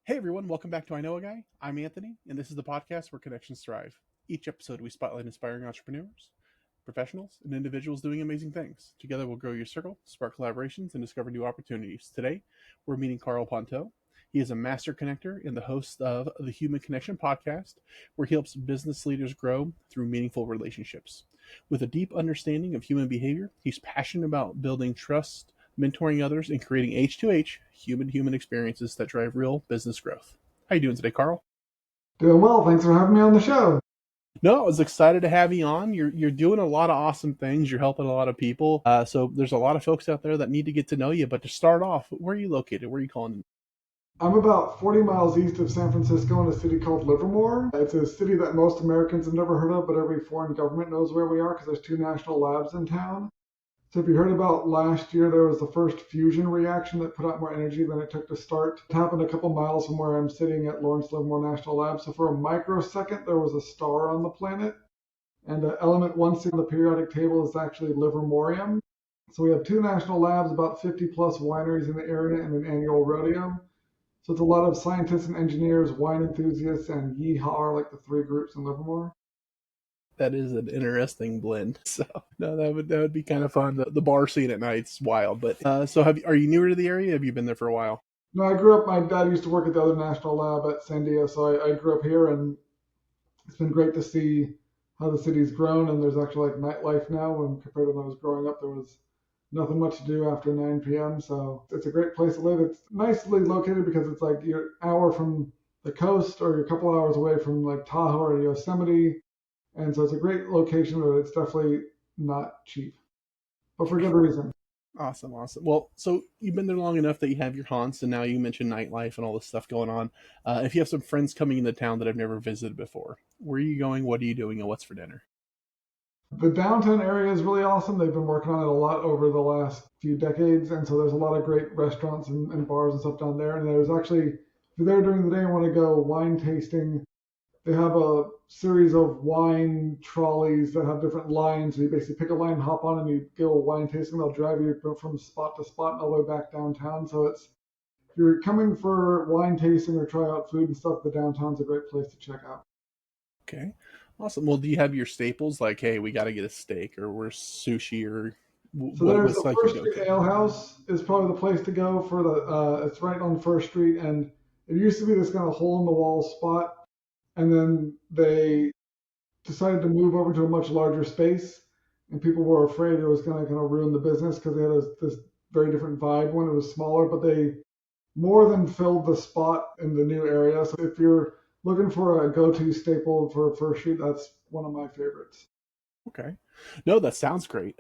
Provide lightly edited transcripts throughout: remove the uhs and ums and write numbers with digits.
Hey everyone, welcome back to I Know a Guy. I'm Anthony, and this is the podcast where connections thrive. Each episode, we spotlight inspiring entrepreneurs, professionals, and individuals doing amazing things. Together, we'll grow your circle, spark collaborations, and discover new opportunities. Today, we're meeting Karl Pontau. He is a master connector and the host of the Human Connection podcast, where he helps business leaders grow through meaningful relationships. With a deep understanding of human behavior, he's passionate about building trust, mentoring others, and creating H2H, human-human experiences that drive real business growth. How you doing today, Karl? Doing well. Thanks for having me on the show. No, I was excited to have you on. You're doing a lot of awesome things. You're helping a lot of people. So there's a lot of folks out there that need to get to know you. But to start off, where are you located? Where are you calling? I'm about 40 miles east of San Francisco in a city called Livermore. It's a city that most Americans have never heard of, but every foreign government knows where we are because there's two national labs in town. So if you heard about last year, there was the first fusion reaction that put out more energy than it took to start. It happened a couple miles from where I'm sitting at Lawrence Livermore National Lab. So for a microsecond, there was a star on the planet. And element 1C on the periodic table is actually Livermorium. So we have two national labs, about 50 plus wineries in the area, and an annual rodeo. So it's a lot of scientists and engineers, wine enthusiasts, and yeehaw are like the three groups in Livermore. That is an interesting blend. So no, that would be kind of fun. The bar scene at night's wild. But so are you newer to the area? Have you been there for a while? No, I grew up, my dad used to work at the other national lab at Sandia, so I grew up here, and it's been great to see how the city's grown, and there's actually like nightlife now when compared to when I was growing up, there was nothing much to do after 9 p.m. So it's a great place to live. It's nicely located because it's like you're an hour from the coast or you're a couple hours away from like Tahoe or Yosemite. And so it's a great location, but it's definitely not cheap, but for good reason. Awesome, awesome. Well, so you've been there long enough that you have your haunts, and now you mentioned nightlife and all this stuff going on. If you have some friends coming into town that have never visited before, where are you going? What are you doing? And what's for dinner? The downtown area is really awesome. They've been working on it a lot over the last few decades. And so there's a lot of great restaurants and bars and stuff down there. And there's actually, if you're there during the day and want to go wine tasting, they have a series of wine trolleys that have different lines. So you basically pick a line, hop on, and you go wine tasting. They'll drive you from spot to spot and all the way back downtown. So it's if you're coming for wine tasting or try out food and stuff, the downtown's a great place to check out. Okay, awesome. Well, do you have your staples like, hey, we got to get a steak, or we're sushi, or So there's what's the like your First Street go-to? Ale House is probably the place to go for the. It's right on First Street, and it used to be this kind of hole in the wall spot, and then they decided to move over to a much larger space, and people were afraid it was going to kind of ruin the business because they had this very different vibe when it was smaller, but they more than filled the spot in the new area. So if you're looking for a go-to staple for First Street, that's one of my favorites. Okay, no, that sounds great.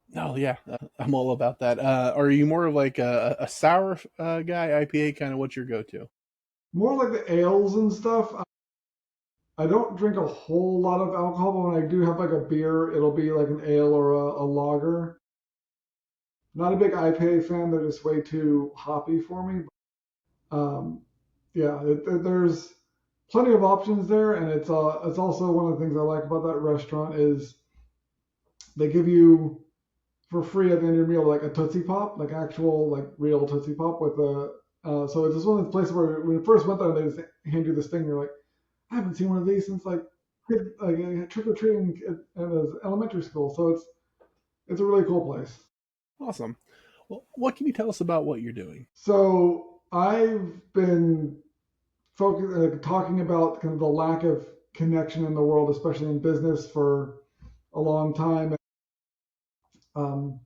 No, yeah, I'm all about that. Are you more of like a sour guy, IPA kind of? What's your go-to? More like the ales and stuff. I don't drink a whole lot of alcohol, but when I do have like a beer, it'll be like an ale or a lager. Not a big IPA fan; they're just way too hoppy for me. Yeah, there's plenty of options there, and it's also one of the things I like about that restaurant is they give you for free at the end of your meal like a Tootsie Pop, like actual like real Tootsie Pop with a. So it's just one of those places where when you first went there, they just hand you this thing. You're like, I haven't seen one of these since like trick or treating in elementary school. So it's a really cool place. Awesome. Well, what can you tell us about what you're doing? So I've been talking about kind of the lack of connection in the world, especially in business, for a long time. Um,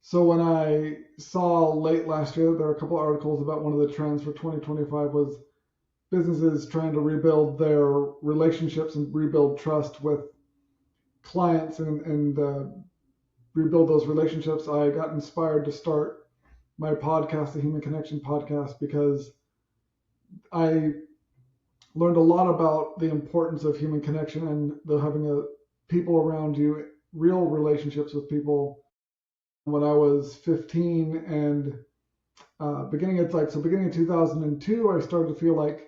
so when I saw late last year, there were a couple articles about one of the trends for 2025 was businesses trying to rebuild their relationships and rebuild trust with clients and rebuild those relationships. I got inspired to start my podcast, the Human Connection podcast, because I learned a lot about the importance of human connection and the having people around you, real relationships with people. When I was 15 and beginning of 2002, I started to feel like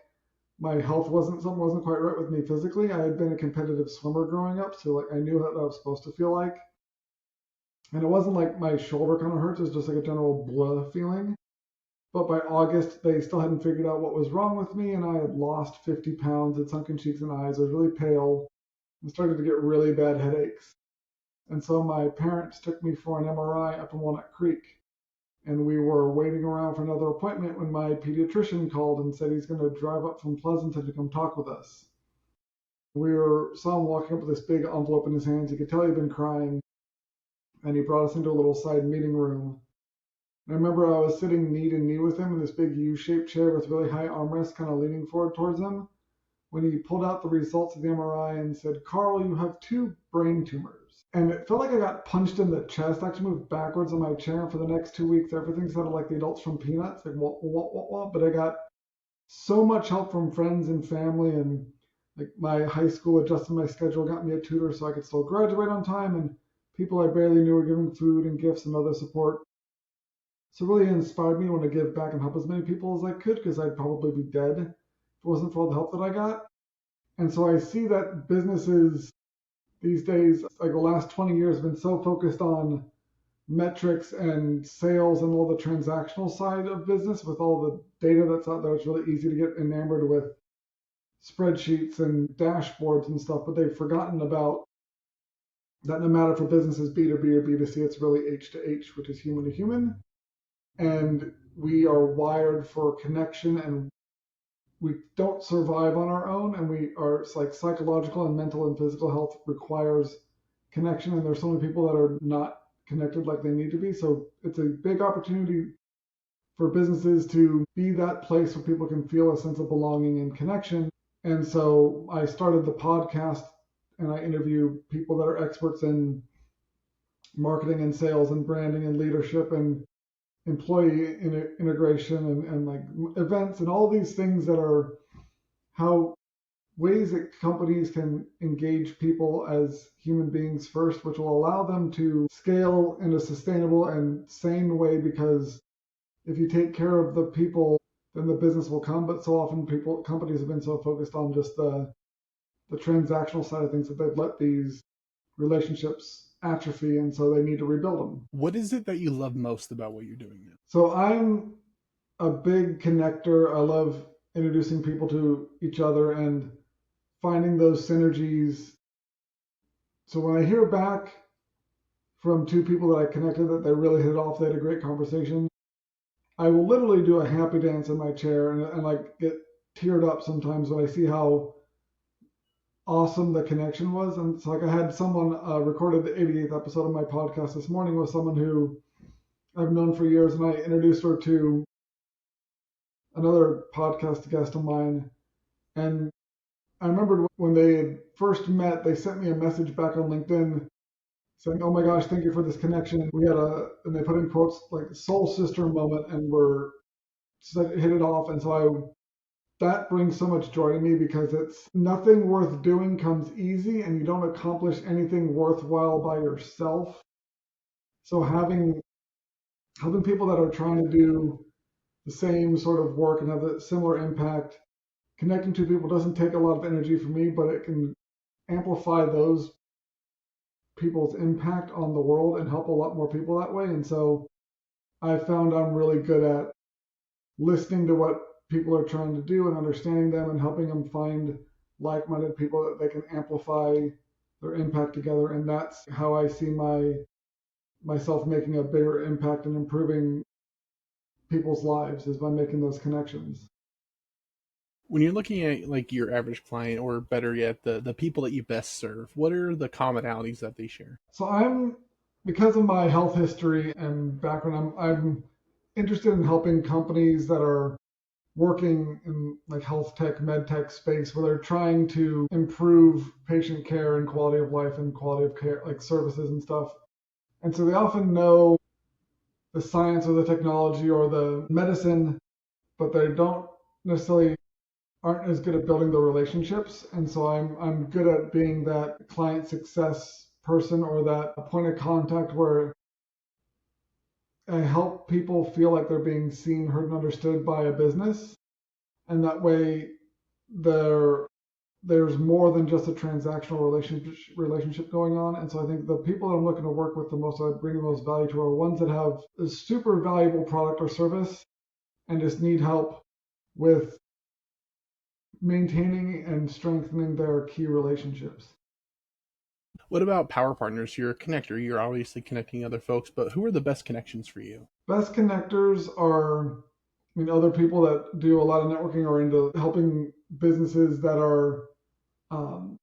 my health wasn't quite right with me physically. I had been a competitive swimmer growing up, so like I knew what I was supposed to feel like, and it wasn't like my shoulder kind of hurts; it's just like a general blah feeling. But by August, they still hadn't figured out what was wrong with me, and I had lost 50 pounds, had sunken cheeks and eyes, I was really pale, and started to get really bad headaches. And so my parents took me for an MRI up in Walnut Creek. And we were waiting around for another appointment when my pediatrician called and said he's going to drive up from Pleasanton to come talk with us. Saw him walking up with this big envelope in his hands. You could tell he'd been crying. And he brought us into a little side meeting room. And I remember I was sitting knee to knee with him in this big U-shaped chair with really high armrests, kind of leaning forward towards him, when he pulled out the results of the MRI and said, "Karl, you have 2 brain tumors." And it felt like I got punched in the chest. I actually moved backwards in my chair, and for the next 2 weeks, everything sounded like the adults from Peanuts, like what. But I got so much help from friends and family, and like my high school adjusted my schedule, got me a tutor so I could still graduate on time, and people I barely knew were giving food and gifts and other support. So it really inspired me to want to give back and help as many people as I could, because I'd probably be dead if it wasn't for all the help that I got. And so I see that businesses these days, like the last 20 years, have been so focused on metrics and sales and all the transactional side of business with all the data that's out there. It's really easy to get enamored with spreadsheets and dashboards and stuff, but they've forgotten about that no matter if a business is B2B or B2C, it's really H to H, which is human to human. And we are wired for connection, and we don't survive on our own, and we are, it's like psychological and mental and physical health requires connection, and there's so many people that are not connected like they need to be. So it's a big opportunity for businesses to be that place where people can feel a sense of belonging and connection. And so I started the podcast, and I interview people that are experts in marketing and sales and branding and leadership and employee integration and like events and all these things that are how ways that companies can engage people as human beings first, which will allow them to scale in a sustainable and sane way. Because if you take care of the people, then the business will come. But so often companies have been so focused on just the transactional side of things that they've let these relationships atrophy, and so they need to rebuild them. What is it that you love most about what you're doing now? So I'm a big connector. I love introducing people to each other and finding those synergies. So when I hear back from 2 people that I connected that they really hit it off, they had a great conversation, I will literally do a happy dance in my chair and like get teared up sometimes when I see how awesome the connection was. And it's like I had someone recorded the 88th episode of my podcast this morning with someone who I've known for years, and I introduced her to another podcast guest of mine. And I remembered when they had first met, they sent me a message back on LinkedIn saying, "Oh my gosh, thank you for this connection. We had and they put in quotes like soul sister moment, and hit it off." And so that brings so much joy to me, because it's nothing worth doing comes easy, and you don't accomplish anything worthwhile by yourself. So having people that are trying to do the same sort of work and have a similar impact, connecting to people doesn't take a lot of energy for me, but it can amplify those people's impact on the world and help a lot more people that way. And so I found I'm really good at listening to what people are trying to do and understanding them and helping them find like-minded people that they can amplify their impact together. And that's how I see myself making a bigger impact and improving people's lives, is by making those connections. When you're looking at like your average client, or better yet, the people that you best serve, what are the commonalities that they share? So because of my health history and background, I'm interested in helping companies that are working in like health tech, med tech space, where they're trying to improve patient care and quality of life and quality of care, like services and stuff. And so they often know the science or the technology or the medicine, but they don't necessarily aren't as good at building the relationships. And so I'm good at being that client success person, or that point of contact where I help people feel like they're being seen, heard, and understood by a business. And that way there's more than just a transactional relationship going on. And so I think the people that I'm looking to work with the most, I bring the most value to, are ones that have a super valuable product or service, and just need help with maintaining and strengthening their key relationships. What about power partners? You're a connector. You're obviously connecting other folks, but who are the best connections for you? Best connectors are, other people that do a lot of networking or into helping businesses that are um,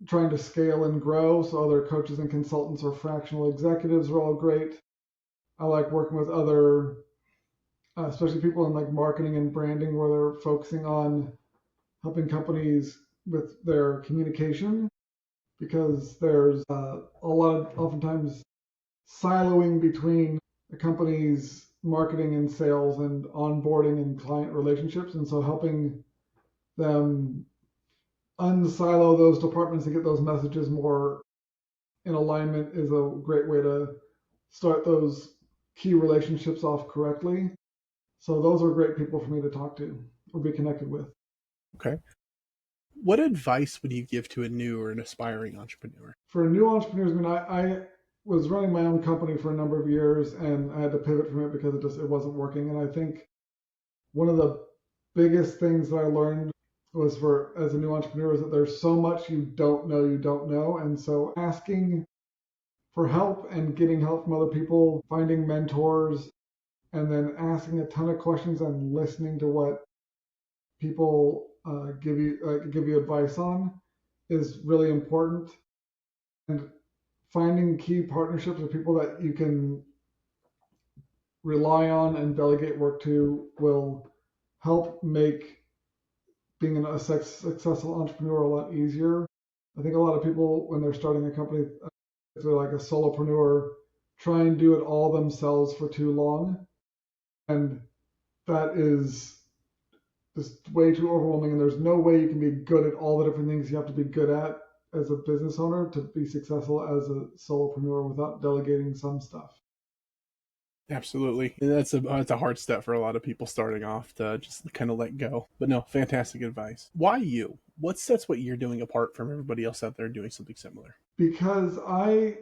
trying to scale and grow. So other coaches and consultants or fractional executives are all great. I like working with other, especially people in like marketing and branding, where they're focusing on helping companies with their communication, because there's a lot of oftentimes siloing between a company's marketing and sales and onboarding and client relationships. And so helping them unsilo those departments and get those messages more in alignment is a great way to start those key relationships off correctly. So those are great people for me to talk to or be connected with. Okay. What advice would you give to a new or an aspiring entrepreneur? For new entrepreneurs, I was running my own company for a number of years and I had to pivot from it because it wasn't working. And I think one of the biggest things that I learned was for as a new entrepreneur is that there's so much you don't know. And so asking for help and getting help from other people, finding mentors, and then asking a ton of questions and listening to what people give you advice on is really important. And finding key partnerships with people that you can rely on and delegate work to will help make being a successful entrepreneur a lot easier. I think a lot of people, when they're starting a company, if they're like a solopreneur, try and do it all themselves for too long. And that is just way too overwhelming. And there's no way you can be good at all the different things you have to be good at as a business owner to be successful as a solopreneur without delegating some stuff. Absolutely. And that's a hard step for a lot of people starting off to just kind of let go. But no, fantastic advice. Why you? What sets what you're doing apart from everybody else out there doing something similar? Because I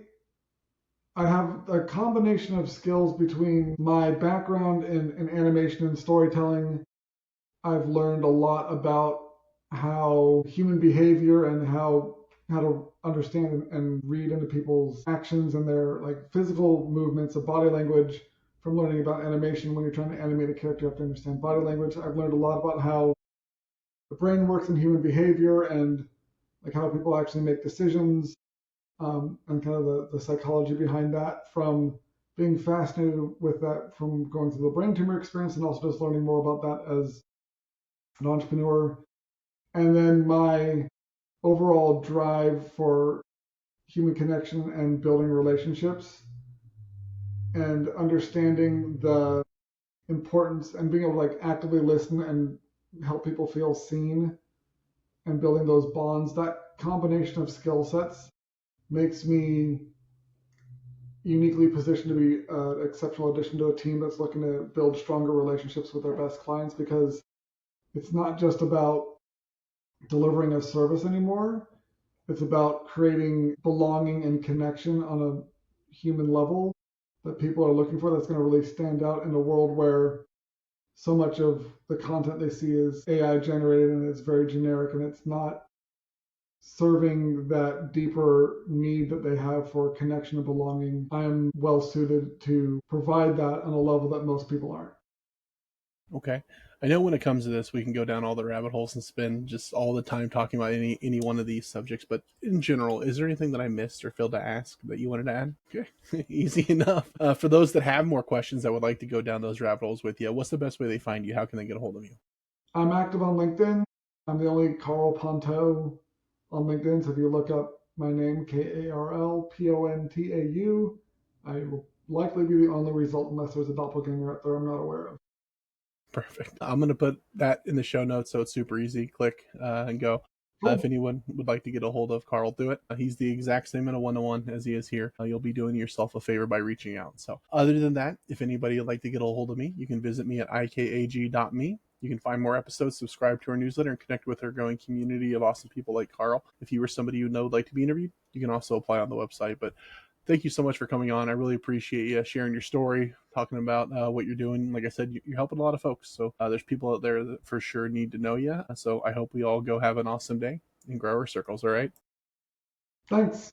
have a combination of skills between my background in animation and storytelling. I've learned a lot about how human behavior and how to understand and read into people's actions and their like physical movements of body language from learning about animation. When you're trying to animate a character, you have to understand body language. I've learned a lot about how the brain works in human behavior and like how people actually make decisions, and kind of the psychology behind that from being fascinated with that from going through the brain tumor experience and also just learning more about that as an entrepreneur. And then my overall drive for human connection and building relationships and understanding the importance and being able to like actively listen and help people feel seen and building those bonds. That combination of skill sets makes me uniquely positioned to be an exceptional addition to a team that's looking to build stronger relationships with their best clients, because it's not just about delivering a service anymore. It's about creating belonging and connection on a human level that people are looking for, that's going to really stand out in a world where so much of the content they see is AI generated and it's very generic and it's not serving that deeper need that they have for connection and belonging. I am well suited to provide that on a level that most people aren't. Okay. I know when it comes to this, we can go down all the rabbit holes and spend just all the time talking about any one of these subjects. But in general, is there anything that I missed or failed to ask that you wanted to add? Okay, easy enough. For those that have more questions that would like to go down those rabbit holes with you, what's the best way they find you? How can they get a hold of you? I'm active on LinkedIn. I'm the only Karl Pontau on LinkedIn. So if you look up my name, KarlPontau, I will likely be the only result unless there's a doppelganger out there I'm not aware of. Perfect. I'm going to put that in the show notes so it's super easy. Click and go. If Cool. anyone would like to get a hold of Karl, do it. He's the exact same in a one-on-one as he is here. You'll be doing yourself a favor by reaching out. So other than that, if anybody would like to get a hold of me, you can visit me at ikag.me. You can find more episodes, subscribe to our newsletter, and connect with our growing community of awesome people like Karl. If you or somebody you know would like to be interviewed, you can also apply on the website. But thank you so much for coming on. I really appreciate you sharing your story, talking about what you're doing. Like I said, you're helping a lot of folks. So there's people out there that for sure need to know you. So I hope we all go have an awesome day and grow our circles. All right. Thanks.